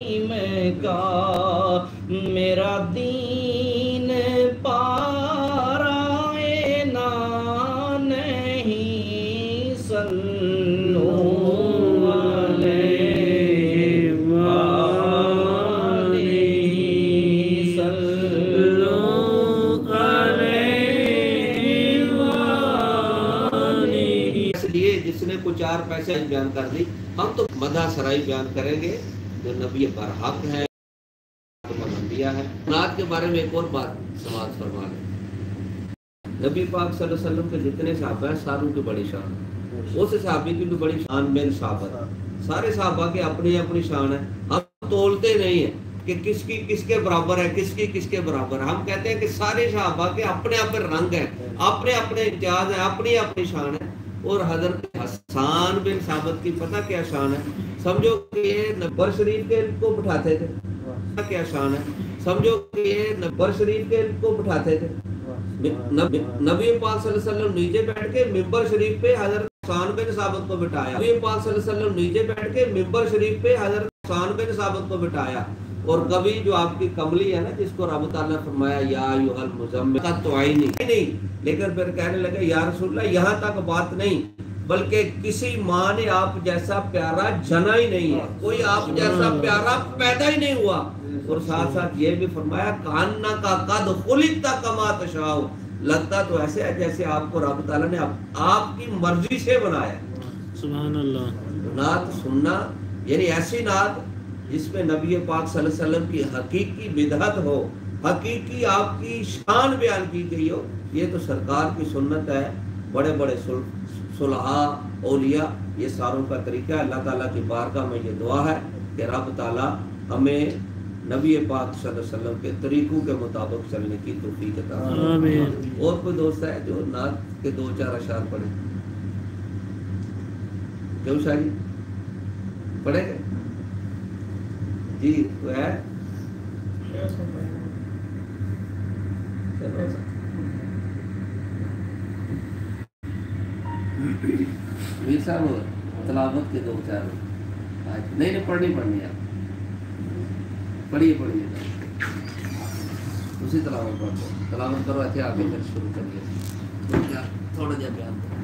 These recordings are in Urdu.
کا میرا دین پارائے نا نہیں صلو علیہ وآلہ صلو علیہ وآلہ۔ اس لیے جس نے کچھ 4 پیسے بیان کر دی، ہم تو مدح سرائی بیان کریں گے جو نبی برحق ہے، انبیاء ہے۔ نعت کے بارے میں ایک اور بات سماعت فرما لیں۔ نبی پاک صلی اللہ علیہ وسلم کے جتنے صحابہ ہیں ساروں کی بڑی شان ہے، اس صحابی کی بھی بڑی شان بن ثابت ہے۔ سارے صحابہ کی اپنی اپنی شان ہے، ہم تولتے نہیں ہیں کہ کس کی کس کے برابر ہے، کس کی کس کے برابر ہے۔ ہم کہتے ہیں کہ سارے صحابہ کے اپنے اپنے رنگ ہیں، اپنے اپنے امتیاز ہیں، اپنی اپنی شان ہے۔ اور حضرت حسان بن ثابت کی پتہ کیا شان ہے؟ سمجھو کہ یہ نبر شریف کے کو بٹھاتے تھے، کیا شان ہے؟ سمجھو کہ یہ نبر شریف کے کو بٹھاتے تھے۔ نبی پاک صلی اللہ علیہ وسلم نیچے بیٹھ کے ممبر شریف پہ حضرت حسان بن ثابت کو بٹھایا۔ نبی پاک صلی اللہ علیہ وسلم نیچے بیٹھ کے ممبر شریف پہ حضرت حسان بن ثابت کو بٹھایا۔ اور کبھی جو آپ کی کملی ہے نا، جس کو رب تعالیٰ نے فرمایا یا ایھا المزمل کا تو آئی نہیں، لیکن پھر کہنے لگے یا رسول اللہ یہاں تک بات نہیں، بلکہ کسی ماں نے آپ جیسا پیارا جنا ہی نہیں ہے، کوئی آپ جیسا پیارا پیدا ہی نہیں ہوا۔ اور ساتھ ساتھ یہ بھی فرمایا کاننا کا قد خلقت کما تشاء، لگتا تو ایسے ہے جیسے آپ کو رب تعالیٰ نے آپ کی مرضی سے بنایا۔ سبحان اللہ۔ نعت سننا یعنی ایسی نعت جس میں نبی پاک صلی اللہ علیہ وسلم کی حقیقی بدعت ہو، حقیقی آپ کی شان بیان کی گئی ہو، یہ تو سرکار کی سنت ہے۔ بڑے بڑے صلحاء اولیاء یہ ساروں کا طریقہ ہے۔ اللہ تعالیٰ کی بارگاہ میں یہ دعا ہے کہ رب تعالیٰ ہمیں نبی پاک صلی اللہ علیہ وسلم کے طریقوں کے مطابق چلنے کی توفیق عطا فرمائے۔ آمین۔ اور کوئی دوست ہے جو نعت کے 2-4 اشعار پڑھے؟ کیوں شاہی پڑھیں گے؟ جی تو ہے میر صاحب تلاوت کے 2-4 نہیں پڑھنی ہے، پڑھیے اسی تلاوت پڑھ دو، تلاوت کرو ایسے آگے پھر شروع کریے تھوڑا جا بیان کرو۔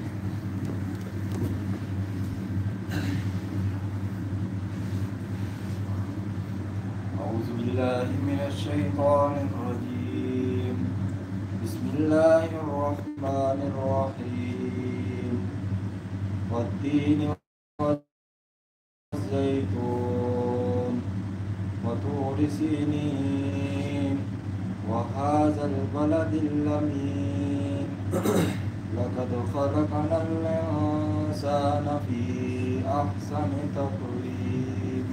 أعوذ بالله من الشيطان الرجيم بسم الله الرحمن الرحيم والتين والزيتون وطور سينين وهذا البلد الأمين لقد خلقنا الإنسان في أحسن تقويم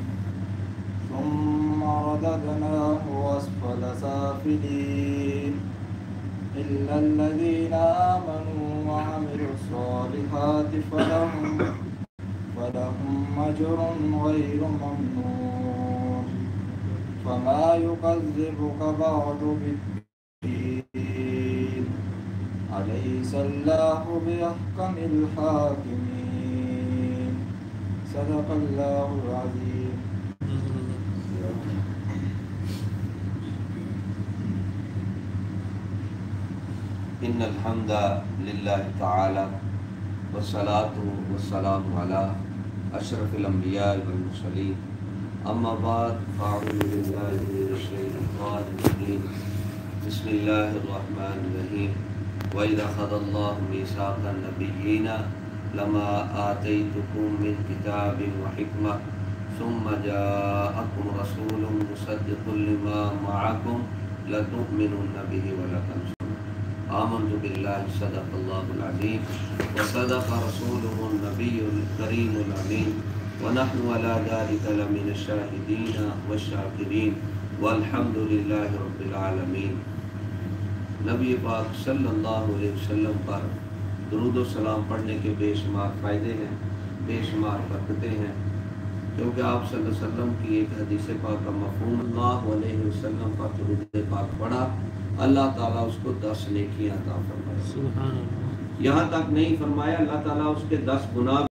ثم رددناه أسفل سافلين إلا الذين آمنوا وعملوا الصالحات فلهم أجر غير ممنون فما يكذبك بعد بالدين أليس الله بأحكم الحاكمين صدق الله العظيم۔ ان الحمد للہ تعالی والصلاة والسلام علی اشرف الانبیاء والمرسلین، اما بعد فاعوذ باللہ من الشیطان الرجیم، بسم اللہ الرحمن الرحیم۔ وَإِذَا أَخَذَ اللَّهُ مِيثَاقَ النَّبِيِّينَ لَمَا آتَيْتُكُم مِّن كِتَابٍ وَحِكْمَةٍ ثُمَّ جَاءَكُمْ رَسُولٌ مُّصَدِّقٌ لِّمَا مَعَكُمْ لَتُؤْمِنُنَّ بِهِ وَلَتَنصُرُنَّهُ۔ آمنت باللہ صدق اللہ العظیم وصدق رسولہ النبی الکریم الامین ونحن علی ذلک لمن الشاہدین والشاکرین والحمد للہ رب العالمین۔ نبی پاک صلی اللہ علیہ وسلم پر درود و سلام پڑھنے کے بے شمار فائدے ہیں، بے شمار برکتیں ہیں، کیونکہ آپ صلی اللہ علیہ وسلم کی ایک حدیث پاک کا مفہوم اللہ علیہ وسلم پر درود پاک پڑھا اللہ تعالیٰ اس کو 10 نیکیاں عطا فرمائے۔ سبحان اللہ۔ یہاں تک نہیں فرمایا اللہ تعالیٰ اس کے 10 گناہ